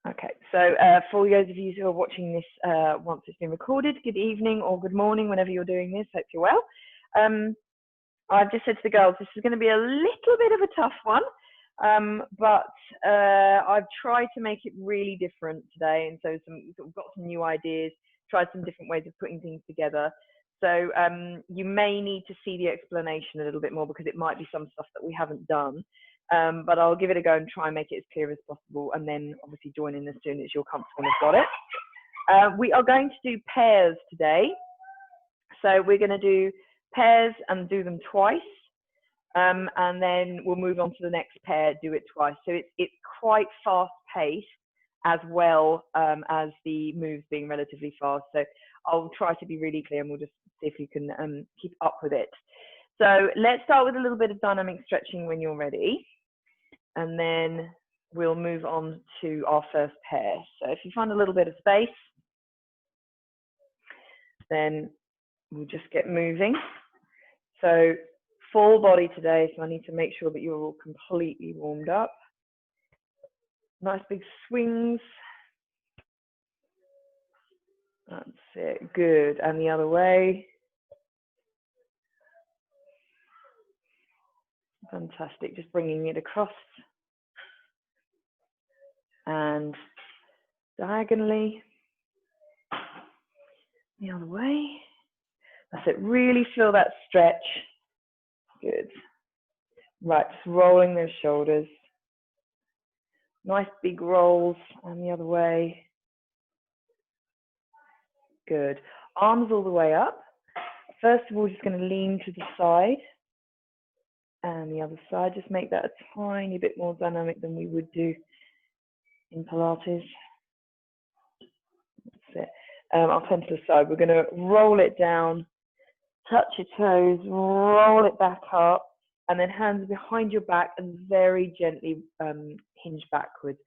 Okay, so for those of you who are watching this once it's been recorded, good evening or good morning whenever you're doing this, hope you're well. I've just said to the girls, this is going to be a little bit of a tough one, but I've tried to make it really different today, and so we've got some new ideas, tried some different ways of putting things together. So you may need to see the explanation a little bit more because it might be some stuff that we haven't done. But I'll give it a go and try and make it as clear as possible, and then obviously join in as soon as you're comfortable and have got it. We are going to do pairs today. So we're going to do pairs and do them twice, and then we'll move on to the next pair, do it twice. So it's quite fast paced as well as the moves being relatively fast. So I'll try to be really clear and we'll just see if you can keep up with it. So let's start with a little bit of dynamic stretching when you're ready. And then we'll move on to our first pair. So if you find a little bit of space, then we'll just get moving. So full body today, so I need to make sure that you're all completely warmed up. Nice big swings. That's it, good. And the other way. Fantastic, just bringing it across. And diagonally, the other way. That's it, really feel that stretch. Good. Right, just rolling those shoulders. Nice big rolls, and the other way. Good. Arms all the way up. First of all, just going to lean to the side. And the other side, just make that a tiny bit more dynamic than we would do in Pilates. That's it. I'll turn to the side. We're going to roll it down, touch your toes, roll it back up, and then hands behind your back and very gently hinge backwards.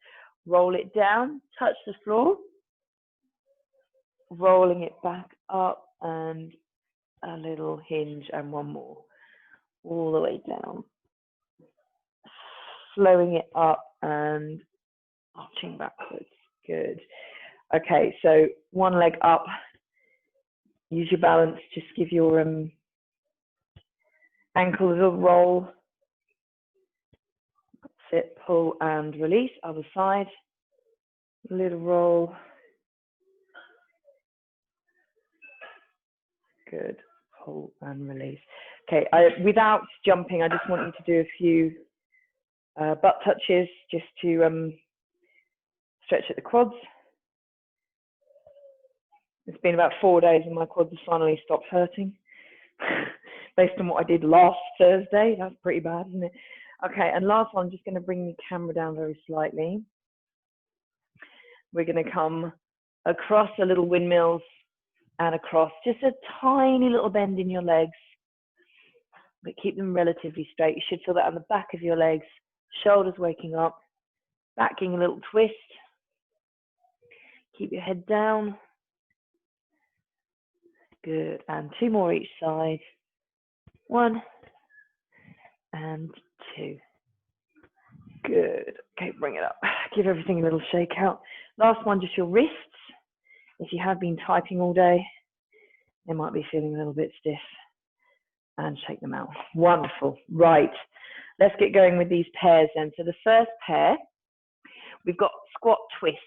Roll it down, touch the floor, rolling it back up and a little hinge and one more. All the way down. Slowing it up and arching backwards. Good. Okay, so one leg up. Use your balance. Just give your ankle a little roll. That's it. Pull and release. Other side. Little roll. Good. Pull and release. Okay, without jumping, I just want you to do a few butt touches just to stretch at the quads. It's been about 4 days and my quads have finally stopped hurting. Based on what I did last Thursday, that's pretty bad, isn't it? Okay, and last one, I'm just going to bring the camera down very slightly. We're going to come across a little windmills and across, just a tiny little bend in your legs, but keep them relatively straight. You should feel that on the back of your legs, shoulders waking up, backing a little twist. Keep your head down. Good, and two more each side. 1 and 2. Good. Okay, bring it up. Give everything a little shake out. Last one, just your wrists. If you have been typing all day, they might be feeling a little bit stiff. And shake them out. Wonderful. Right. Let's get going with these pairs then. So the first pair, we've got squat twists.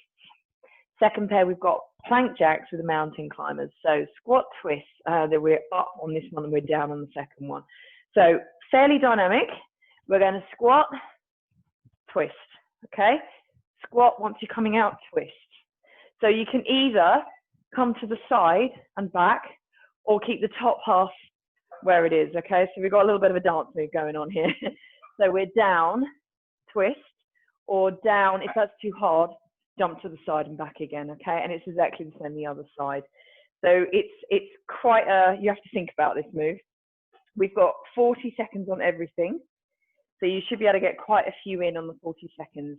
Second pair, we've got plank jacks with the mountain climbers. So squat twists, that we're up on this one and we're down on the second one. So fairly dynamic. We're going to squat, twist. Okay? Squat once you're coming out, twist. So you can either come to the side and back or keep the top half where it is, okay? So we've got a little bit of a dance move going on here. So we're down, twist, or down, if that's too hard, jump to the side and back again, okay? And it's exactly the same the other side. So it's quite a, you have to think about this move. We've got 40 seconds on everything. So you should be able to get quite a few in on the 40 seconds.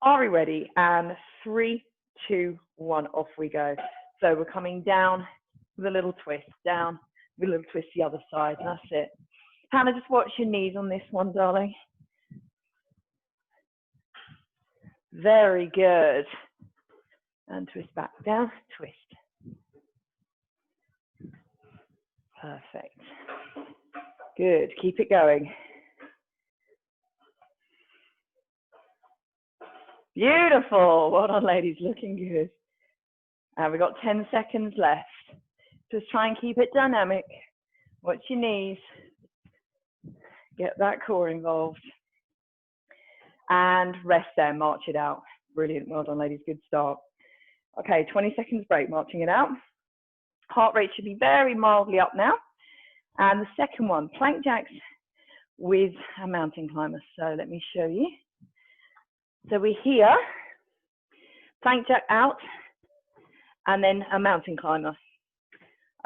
Are we ready? And 3, 2, 1, off we go. So we're coming down with a little twist, down with a little twist the other side. That's it. Hannah, just watch your knees on this one, darling. Very good. And twist back down, twist. Perfect. Good, keep it going. Beautiful. Well done, ladies, looking good. And we've got 10 seconds left. Just try and keep it dynamic. Watch your knees. Get that core involved. And rest there, march it out. Brilliant, well done, ladies, good start. Okay, 20 seconds break, marching it out. Heart rate should be very mildly up now. And the second one, plank jacks with a mountain climber. So let me show you. So we're here, plank jack out, and then a mountain climber.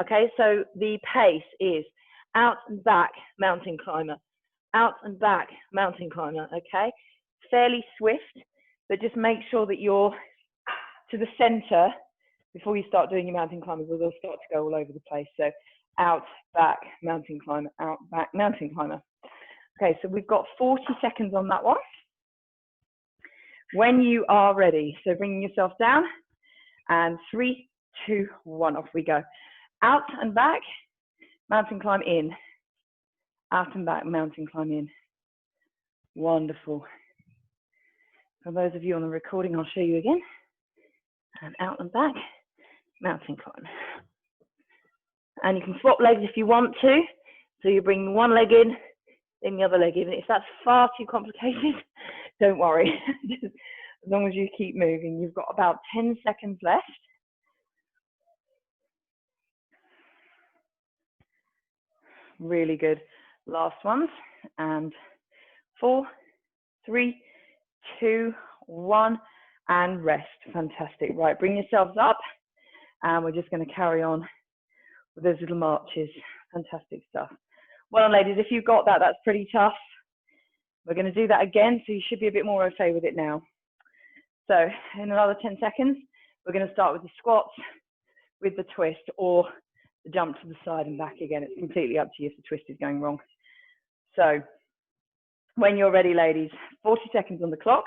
Okay, so the pace is out and back, mountain climber, out and back, mountain climber, okay? Fairly swift, but just make sure that you're to the center before you start doing your mountain climbers, or they'll start to go all over the place. So out, back, mountain climber, out, back, mountain climber. Okay, so we've got 40 seconds on that one. When you are ready, so bringing yourself down, and 3, 2, 1, off we go. Out and back, mountain climb in. Out and back, mountain climb in. Wonderful. For those of you on the recording, I'll show you again. And out and back, mountain climb. And you can swap legs if you want to. So you bring one leg in, then the other leg in. If that's far too complicated, don't worry. As long as you keep moving. You've got about 10 seconds left. Really good. Last ones. And 4, 3, 2, 1, and rest. Fantastic. Right, bring yourselves up, and we're just going to carry on with those little marches. Fantastic stuff. Well, ladies, if you've got that, that's pretty tough. We're going to do that again, so you should be a bit more okay with it now. So in another 10 seconds, we're going to start with the squats, with the twist, or the jump to the side and back again. It's completely up to you if the twist is going wrong. So when you're ready, ladies, 40 seconds on the clock,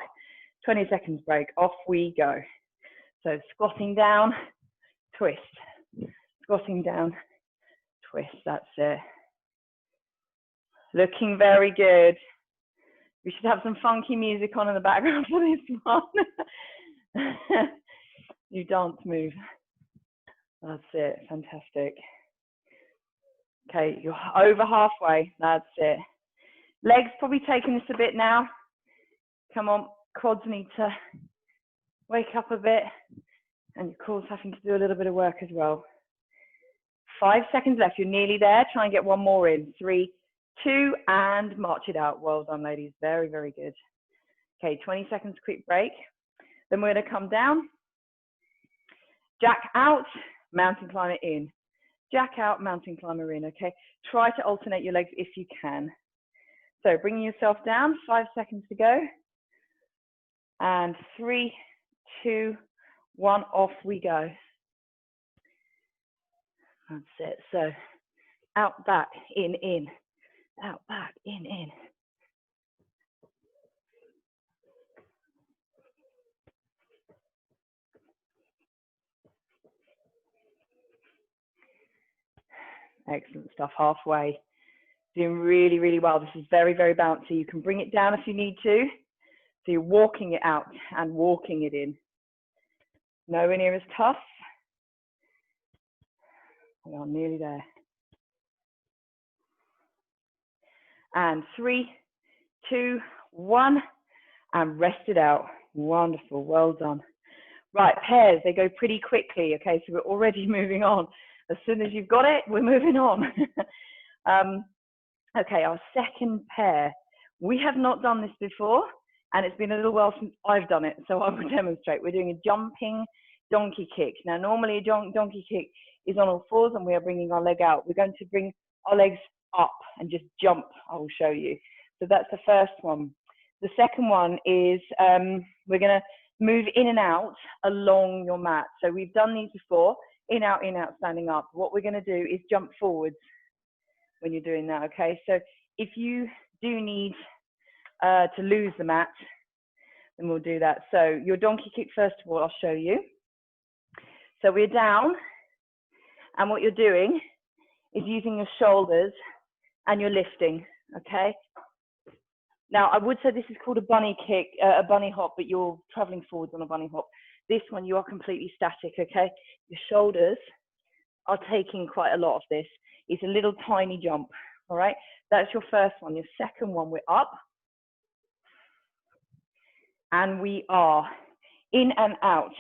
20 seconds break, off we go. So squatting down, twist, squatting down, twist, that's it. Looking very good. We should have some funky music on in the background for this one. You dance move. That's it, fantastic. Okay, you're over halfway, that's it. Legs probably taking this a bit now. Come on, quads need to wake up a bit, and your core's having to do a little bit of work as well. 5 seconds left, you're nearly there. Try and get one more in. 3, 2, and march it out. Well done, ladies, very, very good. Okay, 20 seconds, quick break. Then we're gonna come down, jack out, mountain climber in. Jack out, mountain climber in, okay? Try to alternate your legs if you can. So bringing yourself down, 5 seconds to go. And 3, 2, 1, off we go. That's it. So out, back, in. Out, back, in. Excellent stuff, halfway. Doing really, really well. This is very, very bouncy. You can bring it down if you need to. So you're walking it out and walking it in. Nowhere near as tough. We are nearly there. And 3, 2, 1, and rest it out. Wonderful, well done. Right, pairs, they go pretty quickly. Okay, so we're already moving on. As soon as you've got it, we're moving on. Okay, our second pair. We have not done this before, and it's been a little while since I've done it, so I will demonstrate. We're doing a jumping donkey kick. Now, normally a donkey kick is on all fours, and we are bringing our leg out. We're going to bring our legs up and just jump. I will show you. So that's the first one. The second one is we're going to move in and out along your mat. So we've done these before, in, out, standing up. What we're going to do is jump forwards when you're doing that, okay? So if you do need to lose the mat, then we'll do that. So your donkey kick, first of all, I'll show you. So we're down, and what you're doing is using your shoulders and you're lifting, okay? Now, I would say this is called a bunny kick, a bunny hop, but you're traveling forwards on a bunny hop. This one, you are completely static, okay? Your shoulders are taking quite a lot of this. It's a little tiny jump, all right? That's your first one. Your second one, we're up. And we are in and out,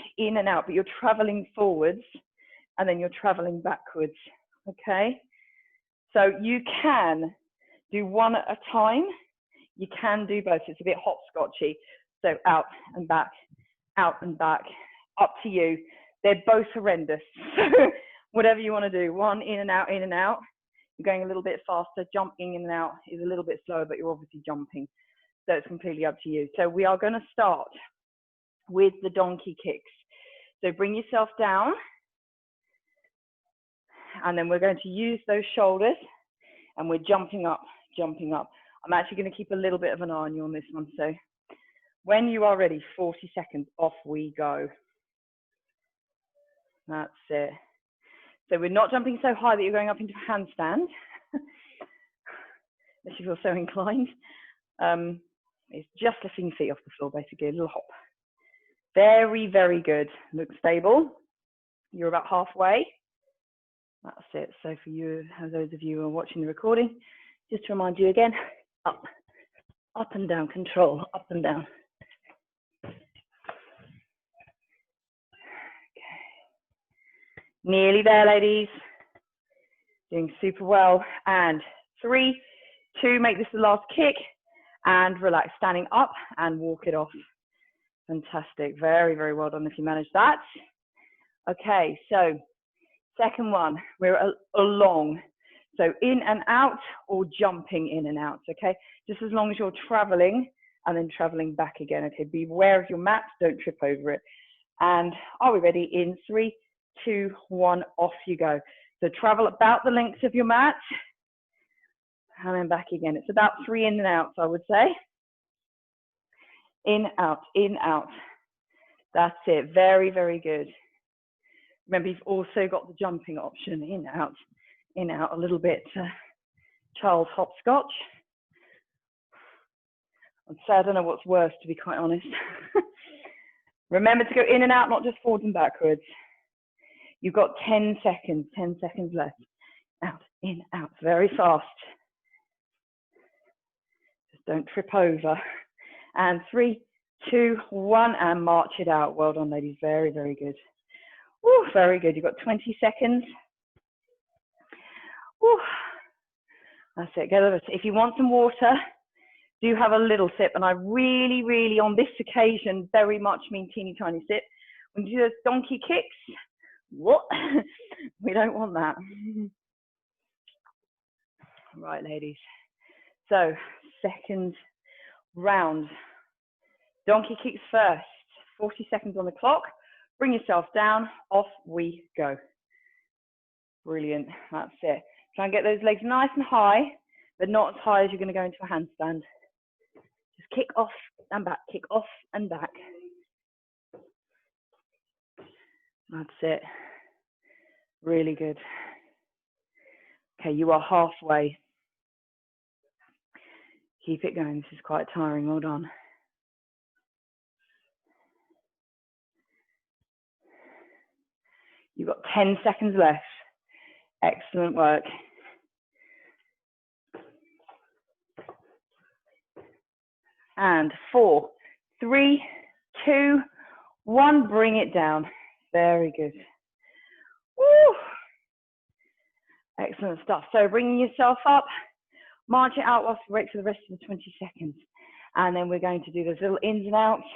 but you're traveling forwards and then you're traveling backwards, okay? So you can do one at a time. You can do both. It's a bit hopscotchy. So out and back, up to you. They're both horrendous. So whatever you want to do, one in and out, You're going a little bit faster. Jumping in and out is a little bit slower, but you're obviously jumping. So it's completely up to you. So we are going to start with the donkey kicks. So bring yourself down. And then we're going to use those shoulders. And we're jumping up. I'm actually going to keep a little bit of an eye on you on this one. So when you are ready, 40 seconds, off we go. That's it. So we're not jumping so high that you're going up into a handstand, unless you feel so inclined. It's just lifting your feet off the floor, basically, a little hop. Very, very good. Look stable. You're about halfway. That's it. So for you, those of you who are watching the recording, just to remind you again, up and down, control, up and down. Okay. Nearly there, ladies. Doing super well. And 3, 2, make this the last kick. And relax, standing up and walk it off. Fantastic. Very, very well done if you manage that. Okay, so second one, we're along. So in and out or jumping in and out, okay? Just as long as you're traveling and then traveling back again, okay? Be aware of your mat, don't trip over it. And are we ready? In 3, 2, 1, off you go. So travel about the length of your mat and then back again. It's about 3 in and outs, I would say. In, out, in, out. That's it. Very, very good. Remember, you've also got the jumping option. In, out, a little bit. Charles hopscotch. I'd say I don't know what's worse, to be quite honest. Remember to go in and out, not just forwards and backwards. You've got 10 seconds left. Out, in, out, very fast. Just don't trip over. And 3, 2, 1, and march it out. Well done, ladies. Very, very good. Woo, very good. You've got 20 seconds. Woo. That's it. Get over it. If you want some water, do have a little sip. And I really, really, on this occasion, very much mean teeny tiny sip. When you do those donkey kicks, what? We don't want that. Right, ladies. So, second round. Donkey kicks first. 40 seconds on the clock. Bring yourself down. Off we go. Brilliant. That's it. Try and get those legs nice and high, but not as high as you're going to go into a handstand. Just kick off and back. Kick off and back. That's it. Really good. Okay, you are halfway. Keep it going. This is quite tiring. Well done. You've got 10 seconds left. Excellent work. And 4, 3, 2, 1. Bring it down. Very good. Woo. Excellent stuff. So bringing yourself up, march it out whilst we wait for the rest of the 20 seconds. And then we're going to do those little ins and outs,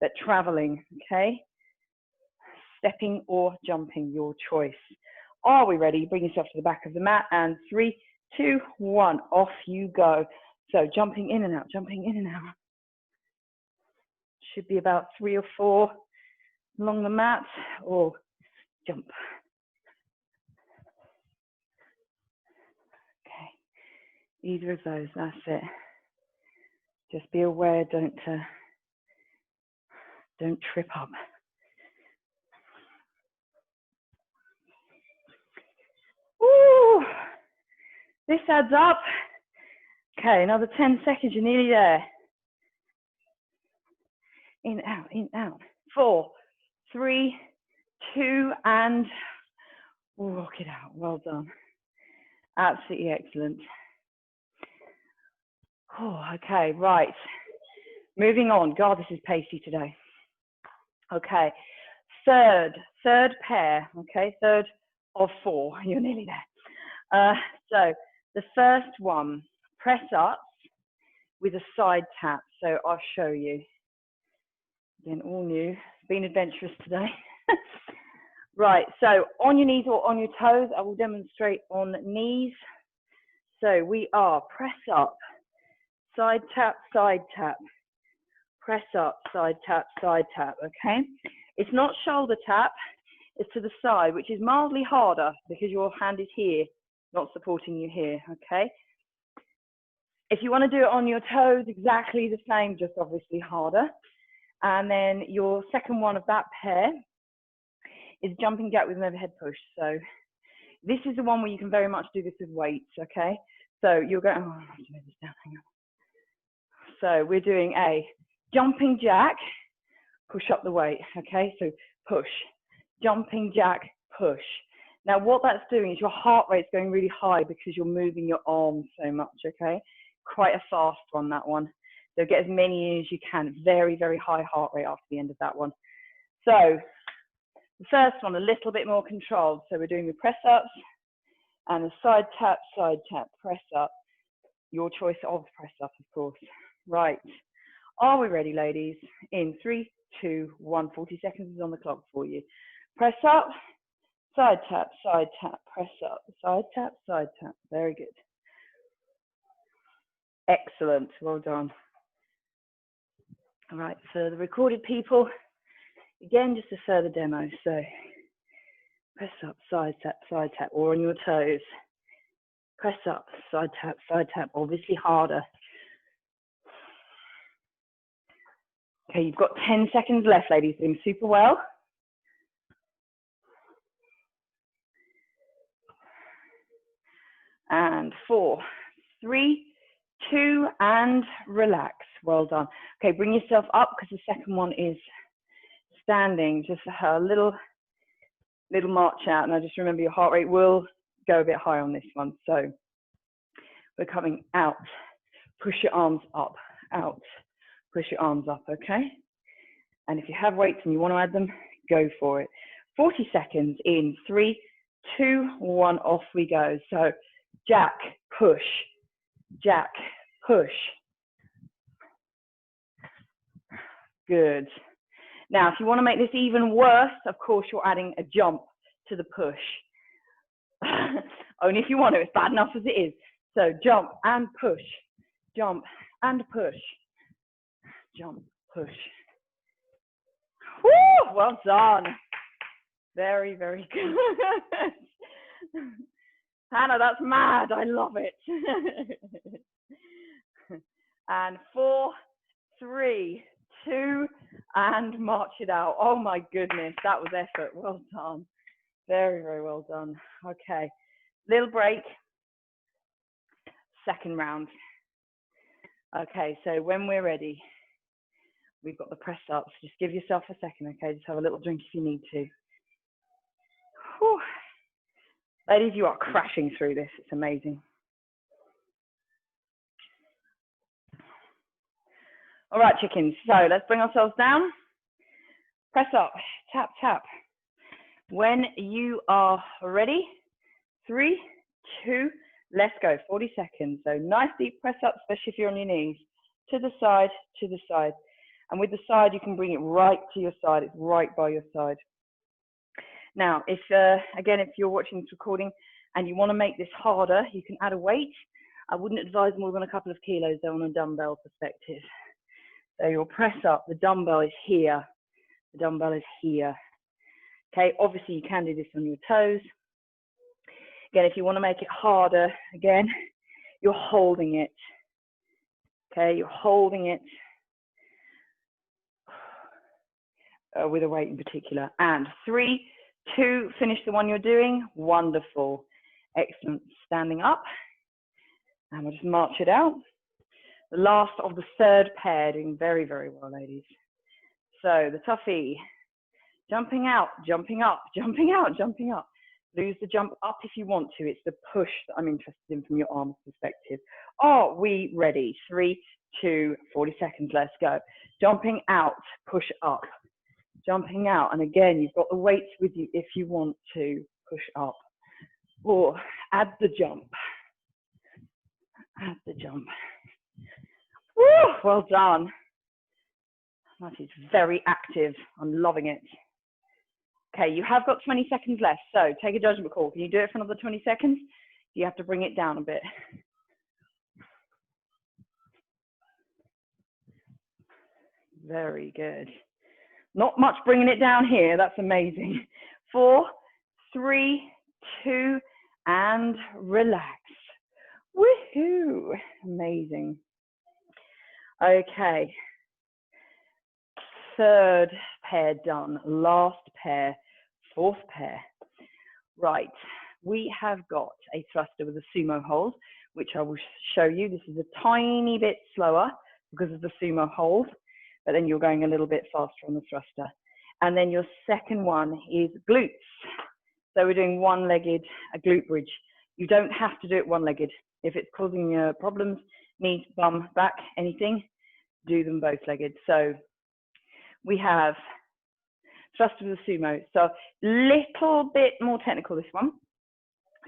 but traveling, okay? Stepping or jumping, your choice. Are we ready? Bring yourself to the back of the mat and 3, 2, 1, off you go. So jumping in and out, jumping in and out. Should be about 3 or 4 along the mat or jump. Okay, either of those, that's it. Just be aware, don't Don't trip up. Woo! This adds up. Okay, another 10 seconds, you're nearly there. In, out. 4, 3, 2, and walk it out. Well done. Absolutely excellent. Oh, okay, right. Moving on. God, this is pacey today. Okay, third pair, okay, third of 4. You're nearly there. So the first one, press ups with a side tap. So I'll show you. Again, all new, been adventurous today. Right, so on your knees or on your toes, I will demonstrate on knees. So we are press up, side tap, press up, side tap, okay? It's not shoulder tap, it's to the side, which is mildly harder because your hand is here, not supporting you here, okay? If you want to do it on your toes, exactly the same, just obviously harder. And then your second one of that pair is jumping jack with an overhead push. So this is the one where you can very much do this with weights, okay? So you're going, oh, I have to move this down, hang on. So we're doing a jumping jack, push up the weight, okay? So push, jumping jack, push. Now what that's doing is your heart rate's going really high because you're moving your arms so much, okay? Quite a fast one, that one. So get as many in as you can. Very, very high heart rate after the end of that one. So the first one, a little bit more controlled. So we're doing the press ups and the side tap, press up. Your choice of press up, of course. Right. Are we ready, ladies? In 3, 2, 1, 40 seconds is on the clock for you. Press up, side tap, press up, side tap. Very good. Excellent. Well done. All right, for the recorded people, again, just a further demo. So press up, side tap, or on your toes. Press up, side tap, obviously harder. Okay, you've got 10 seconds left, ladies, doing super well. And 4, 3, 2, and relax. Well done. Okay, bring yourself up because the second one is standing. Just a little march out. Now just remember your heart rate will go a bit high on this one. So we're coming out. Push your arms up, out. Push your arms up, okay? And if you have weights and you want to add them, go for it. 40 seconds in 3, 2, 1, off we go. So jack, push, good. Now, if you want to make this even worse, of course, you're adding a jump to the push. Only if you want to, it's bad enough as it is. So jump and push, jump and push, jump, push. Woo, well done. Very, very good. Hannah, that's mad. I love it. And 4, 3, 2, and march it out. Oh my goodness, that was effort. Well done. Very, very well done. Okay, little break. Second round. Okay, so when we're ready, we've got the press ups. Just give yourself a second, okay? Just have a little drink if you need to. Whew. Ladies, you are crashing through this. It's amazing. All right, chickens. So let's bring ourselves down. Press up, tap, tap. When you are ready, 3, 2, let's go. 40 seconds. So nice deep press up, especially if you're on your knees. To the side, to the side. And with the side, you can bring it right to your side. It's right by your side. Now, if again, if you're watching this recording and you want to make this harder, you can add a weight. I wouldn't advise more than a couple of kilos though on a dumbbell perspective. So you'll press up, the dumbbell is here. The dumbbell is here. Okay, obviously you can do this on your toes. Again, if you want to make it harder, again, you're holding it. Okay, you're holding it. with a weight in particular. And 3, 2, finish the one you're doing. Wonderful. Excellent. Standing up. And we'll just march it out. The last of the third pair, doing very, very well, ladies. So the toughie, jumping out, jumping up, jumping out, jumping up. Lose the jump up if you want to. It's the push that I'm interested in from your arms perspective. Are we ready? 3, 2, 40 seconds, let's go. Jumping out, push up. Jumping out, and again, you've got the weights with you if you want to push up. Or add the jump. Add the jump. Woo, well done. That is very active. I'm loving it. Okay, you have got 20 seconds left, so take a judgment call. Can you do it for another 20 seconds? You have to bring it down a bit. Very good. Not much bringing it down here. That's amazing. 4, 3, 2, and relax. Woohoo! Amazing. Okay. Third pair done. Last pair. Fourth pair. Right. We have got a thruster with a sumo hold, which I will show you. This is a tiny bit slower because of the sumo hold, but then you're going a little bit faster on the thruster. And then your second one is glutes. So we're doing one-legged, a glute bridge. You don't have to do it one-legged. If it's causing you problems, knees, bum, back, anything, do them both-legged. So we have thruster with a sumo. So little bit more technical, this one.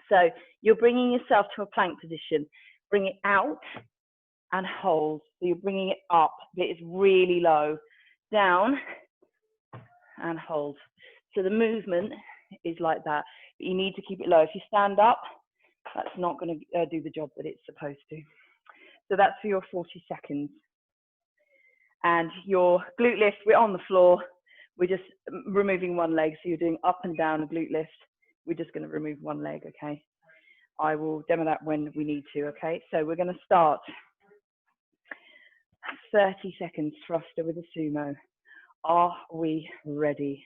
So you're bringing yourself to a plank position. Bring it out and hold. So you're bringing it up, but it's really low. Down and hold. So the movement is like that, but you need to keep it low. If you stand up, that's not going to do the job that it's supposed to. So that's for your 40 seconds. And your glute lift, we're on the floor. We're just removing one leg. So you're doing up and down a glute lift. We're just going to remove one leg, okay? I will demo that when we need to, okay? So we're going to start. 30 seconds thruster with a sumo. Are we ready?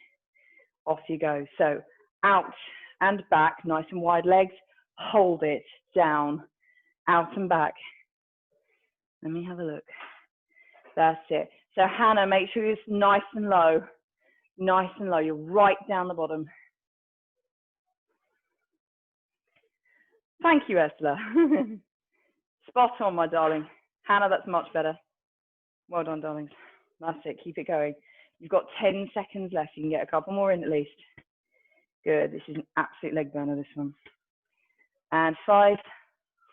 Off you go. So out and back, nice and wide legs. Hold it down, out and back. Let me have a look. That's it. So Hannah, make sure you're nice and low. Nice and low. You're right down the bottom. Thank you, Ursula. Spot on, my darling. Hannah, that's much better. Well done, darlings. That's it. Keep it going. You've got 10 seconds left. You can get a couple more in at least. Good. This is an absolute leg burner, this one. And 5,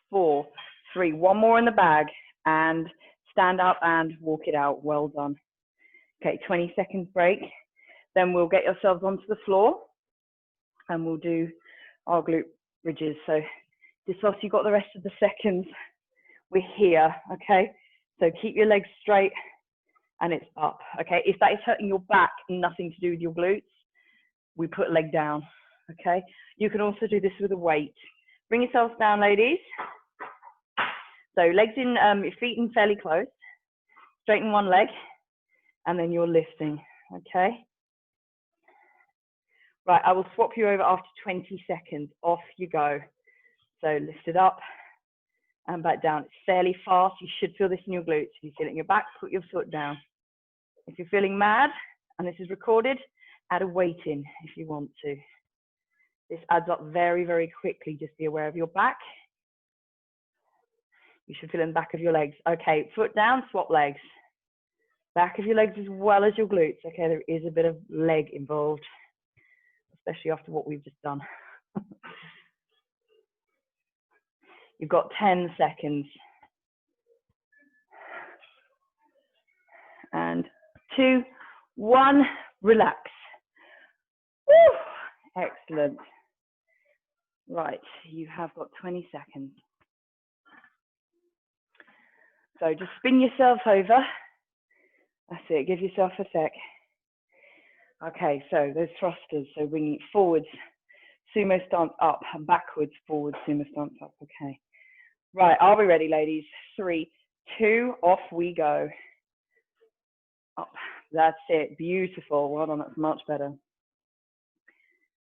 4, 3. One more in the bag. And stand up and walk it out. Well done. Okay, 20 seconds break. Then we'll get yourselves onto the floor. And we'll do our glute bridges. So just whilst you've got the rest of the seconds, we're here, okay? So keep your legs straight and it's up, okay? If that is hurting your back, nothing to do with your glutes, we put a leg down, okay? You can also do this with a weight. Bring yourselves down, ladies. So legs in, your feet in fairly close. Straighten one leg and then you're lifting, okay? Right, I will swap you over after 20 seconds. Off you go. So lift it up and back down. It's fairly fast. You should feel this in your glutes. If you feel it in your back, put your foot down. If you're feeling mad, and this is recorded, add a weight in if you want to. This adds up very, very quickly. Just be aware of your back. You should feel in the back of your legs. Okay, foot down, swap legs. Back of your legs as well as your glutes. Okay, there is a bit of leg involved, especially after what we've just done. You've got 10 seconds. And 2, 1, relax. Woo! Excellent. Right, you have got 20 seconds. So just spin yourself over. That's it, give yourself a sec. Okay, so those thrusters, so bringing it forwards, sumo stance up, and backwards, forwards, sumo stance up, okay. Right, are we ready, ladies? 3, 2, off we go. Up, That's it. Beautiful. Well done. That's much better.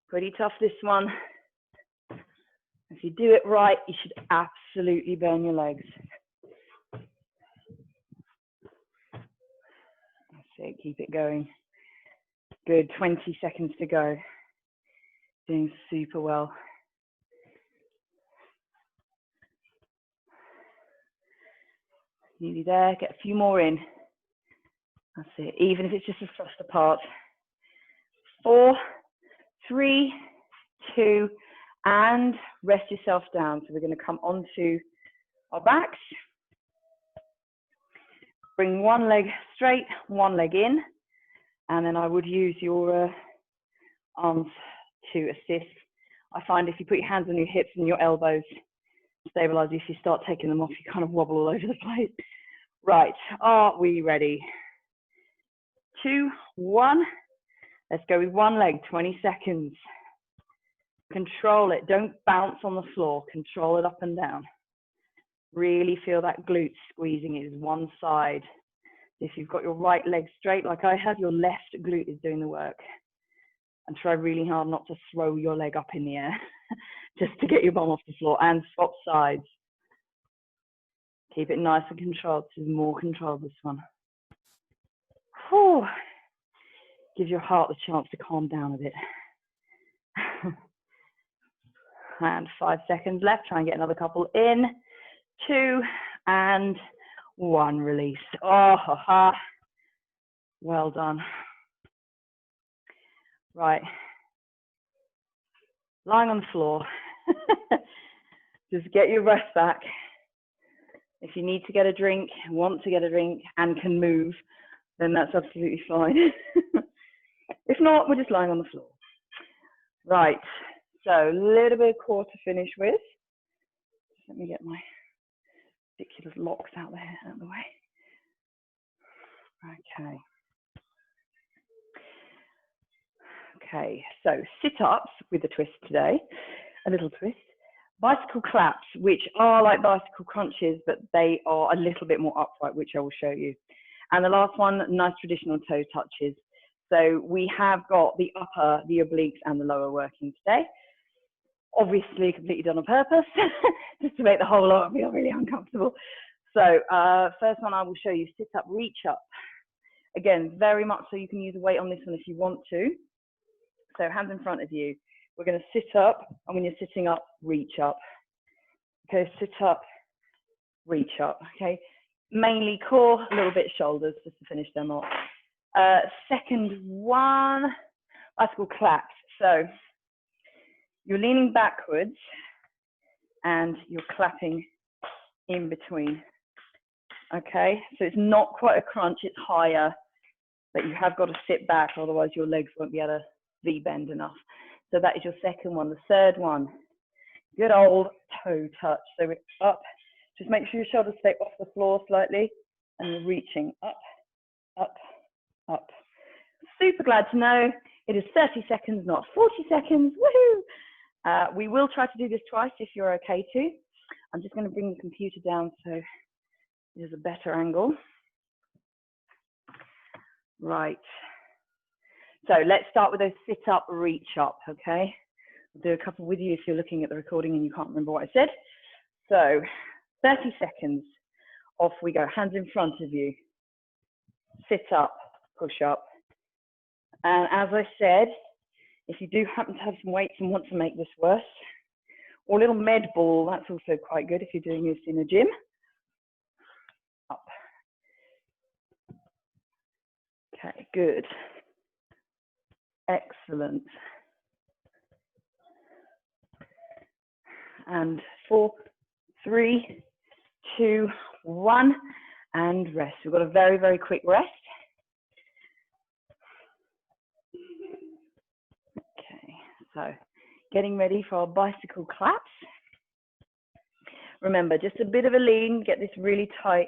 Pretty tough, this one. If you do it right, you should absolutely burn your legs. That's it. Keep it going. Good. 20 seconds to go. Doing super well. Nearly there. Get a few more in. That's it. Even if it's just a thrust apart. 4, 3, 2, and rest yourself down. So we're going to come onto our backs. Bring one leg straight, one leg in, and then I would use your arms to assist. I find if you put your hands on your hips and your elbows, stabilize. If you start taking them off, you kind of wobble all over the place. Right, are we ready? 2, 1. Let's go with one leg, 20 seconds. Control it. Don't bounce on the floor. Control it up and down. Really feel that glute squeezing. It is one side. If you've got your right leg straight, like I have, your left glute is doing the work. And try really hard not to throw your leg up in the air, just to get your bum off the floor, and swap sides. Keep it nice and controlled. This is more control, this one. Whew. Gives your heart the chance to calm down a bit. And 5 seconds left. Try and get another couple in. 2 and 1. Release. Oh, ha, ha. Well done. Right. Lying on the floor. Just get your breath back. If you need to get a drink, want to get a drink, and can move, then that's absolutely fine. If not, we're just lying on the floor. Right. So a little bit of core to finish with. Let me get my ridiculous locks out of the way. Okay. Okay, so sit-ups with a twist today, a little twist. Bicycle claps, which are like bicycle crunches, but they are a little bit more upright, which I will show you. And the last one, nice traditional toe touches. So we have got the upper, the obliques, and the lower working today. Obviously completely done on purpose, just to make the whole lot feel really uncomfortable. So first one I will show you, sit up, reach up. Again, very much so you can use a weight on this one if you want to. So hands in front of you. We're going to sit up, and when you're sitting up, reach up. Okay, sit up, reach up. Okay, mainly core, a little bit shoulders, just to finish them off. Second one, bicycle claps. So you're leaning backwards and you're clapping in between. Okay, so it's not quite a crunch, it's higher, but you have got to sit back, otherwise your legs won't be able to V-bend enough. So that is your second one. The third one, good old toe touch. So we're up, just make sure your shoulders stay off the floor slightly, and you're reaching up, up, up. Super glad to know it is 30 seconds, not 40 seconds. Woohoo! We will try to do this twice if you're okay to. I'm just going to bring the computer down so there's a better angle. Right. So let's start with a sit up, reach up, okay? I'll do a couple with you if you're looking at the recording and you can't remember what I said. So 30 seconds, off we go. Hands in front of you. Sit up, push up. And as I said, if you do happen to have some weights and want to make this worse, or a little med ball, that's also quite good if you're doing this in a gym. Up. Okay, good. Excellent. And 4, 3, 2, 1, and rest. We've got a very, very quick rest. Okay, so getting ready for our bicycle claps. Remember, just a bit of a lean, get this really tight,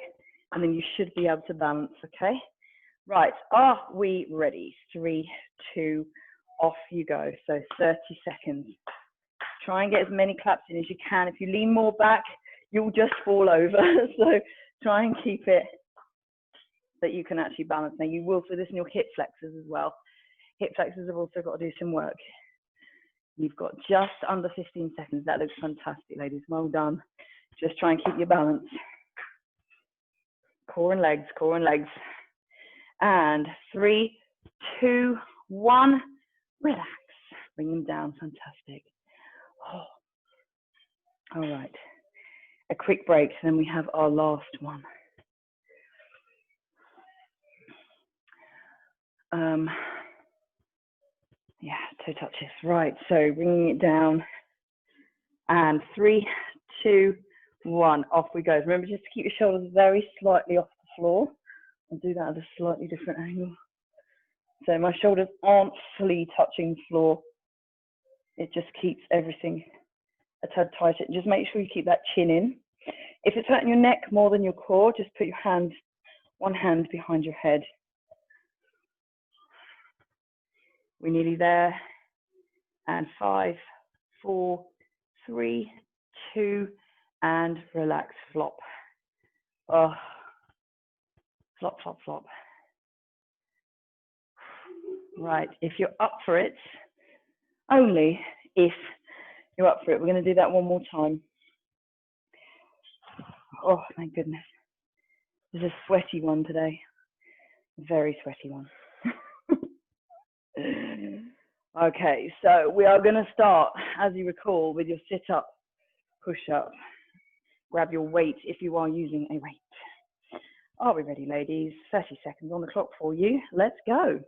and then you should be able to balance, okay? Right, are we ready? 3, 2, off you go. So 30 seconds. Try and get as many claps in as you can. If you lean more back, you'll just fall over. So try and keep it that you can actually balance. Now you will feel this in your hip flexors as well. Hip flexors have also got to do some work. You've got just under 15 seconds. That looks fantastic, ladies. Well done. Just try and keep your balance. Core and legs, core and legs. And 3, 2, 1. Relax. Bring them down. Fantastic. Oh. All right. A quick break, then we have our last one. Yeah, toe touches. Right, so bringing it down. And 3, 2, 1. Off we go. Remember just to keep your shoulders very slightly off the floor. I'll do that at a slightly different angle. So my shoulders aren't fully touching the floor. It just keeps everything a tad tighter. Just make sure you keep that chin in. If it's hurting your neck more than your core, just put your hand, one hand behind your head. We're nearly there. And 5, 4, 3, 2, and relax, flop. Oh, flop, flop, flop. Right, if you're up for it, only if you're up for it. We're going to do that one more time. Oh, thank goodness. This is a sweaty one today. Very sweaty one. Okay, so we are going to start, as you recall, with your sit-up, push-up. Grab your weight if you are using a weight. Are we ready, ladies? 30 seconds on the clock for you. Let's go.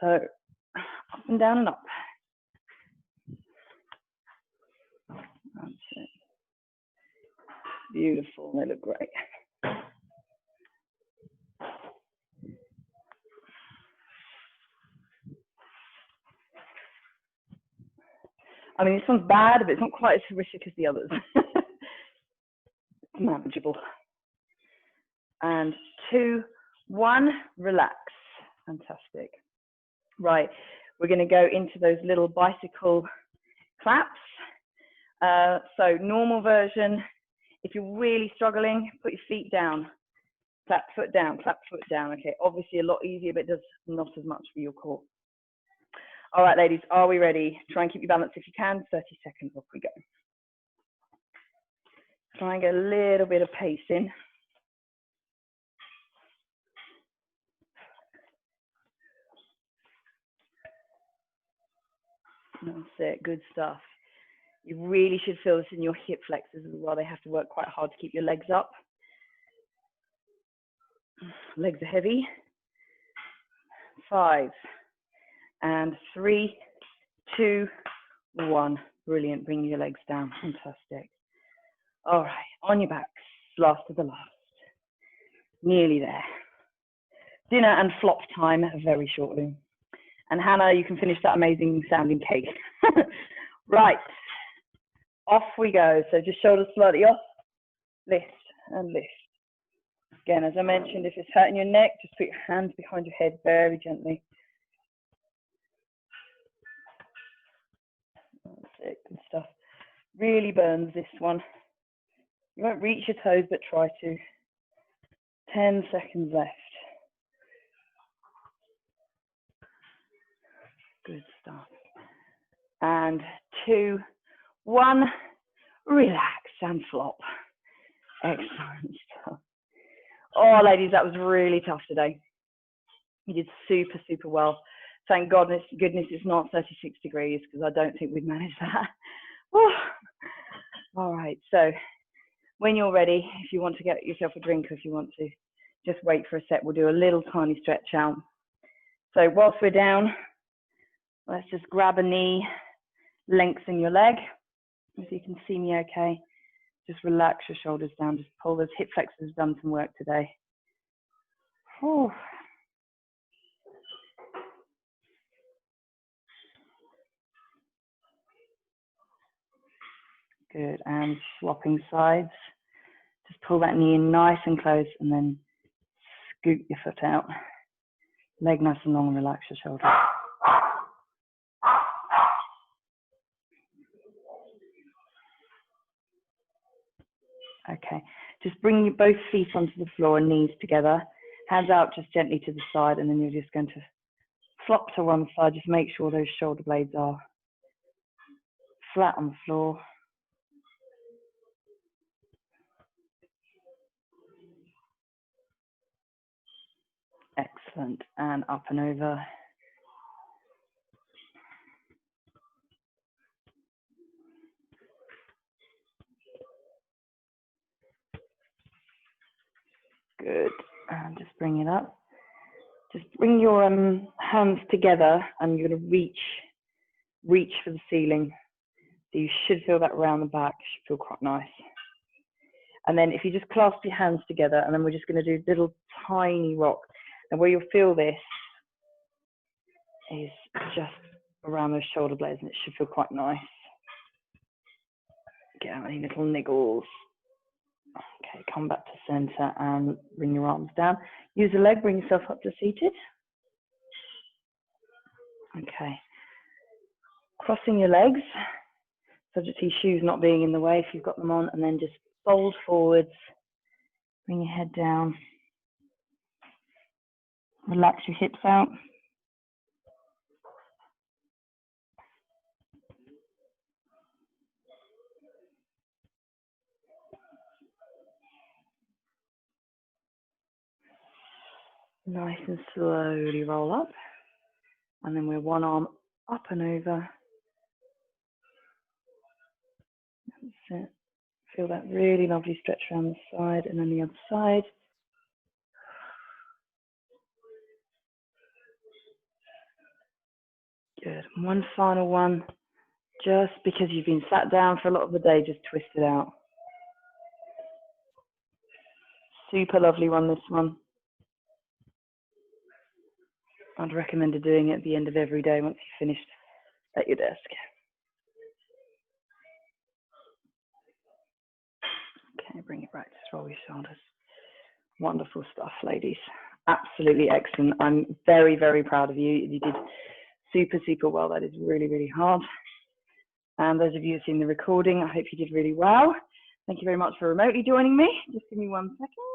So, up and down and up. That's it. Beautiful. They look great. I mean, this one's bad, but it's not quite as horrific as the others. It's manageable. And 2, 1, relax. Fantastic. Right, we're going to go into those little bicycle claps. So normal version, if you're really struggling, put your feet down. Clap foot down, clap foot down. Okay, obviously a lot easier, but it does not as much for your core. All right, ladies, are we ready? Try and keep your balance if you can. 30 seconds, off we go. Try and get a little bit of pace in. That's it, good stuff. You really should feel this in your hip flexors as well. They have to work quite hard to keep your legs up. Legs are heavy. 5, and 3, 2, 1. Brilliant. Bring your legs down. Fantastic. All right, on your backs. Last of the last. Nearly there. Dinner and flop time very shortly. And Hannah, you can finish that amazing sounding cake. Right. Off we go. So just shoulders slightly off. Lift and lift. Again, as I mentioned, if it's hurting your neck, just put your hands behind your head very gently. That's it, good stuff. Really burns this one. You won't reach your toes, but try to. 10 seconds left. Good stuff. And 2, 1, relax and flop. Excellent stuff. Oh, ladies, that was really tough today. You did super, super well. Thank goodness it's not 36 degrees, because I don't think we'd manage that. All right, so when you're ready, if you want to get yourself a drink, or if you want to just wait for a sec, we'll do a little tiny stretch out. So whilst we're down, let's just grab a knee, lengthen your leg. If you can see me okay, just relax your shoulders down, just pull those hip flexors, done some work today. Whew. Good, and swapping sides. Just pull that knee in nice and close, and then scoot your foot out. Leg nice and long, and relax your shoulders. Okay, just bring your both feet onto the floor and knees together, Hands out just gently to the side, and then you're just going to flop to one side. Just make sure those shoulder blades are flat on the floor. Excellent. And up and over. Good. And just bring it up. Just bring your hands together, and you're going to reach for the ceiling. So you should feel that around the back. Should feel quite nice. And then if you just clasp your hands together, and then we're just going to do little tiny rock. And where you'll feel this is just around those shoulder blades, and it should feel quite nice. Get out any little niggles. Okay, come back to center and bring your arms down. Use a leg, bring yourself up to seated. Okay. Crossing your legs, subject to your shoes not being in the way if you've got them on, and then just fold forwards. Bring your head down. Relax your hips out. Nice and slowly roll up. And then we're one arm up and over. That's it. Feel that really lovely stretch around the side, and then the other side. Good. And one final one. Just because you've been sat down for a lot of the day, just twist it out. Super lovely one, this one. I'd recommend doing it at the end of every day once you've finished at your desk. Okay, bring it back, just roll your shoulders. Wonderful stuff, ladies. Absolutely excellent. I'm very, very proud of you. You did super, super well. That is really, really hard. And those of you who've seen the recording, I hope you did really well. Thank you very much for remotely joining me. Just give me 1 second.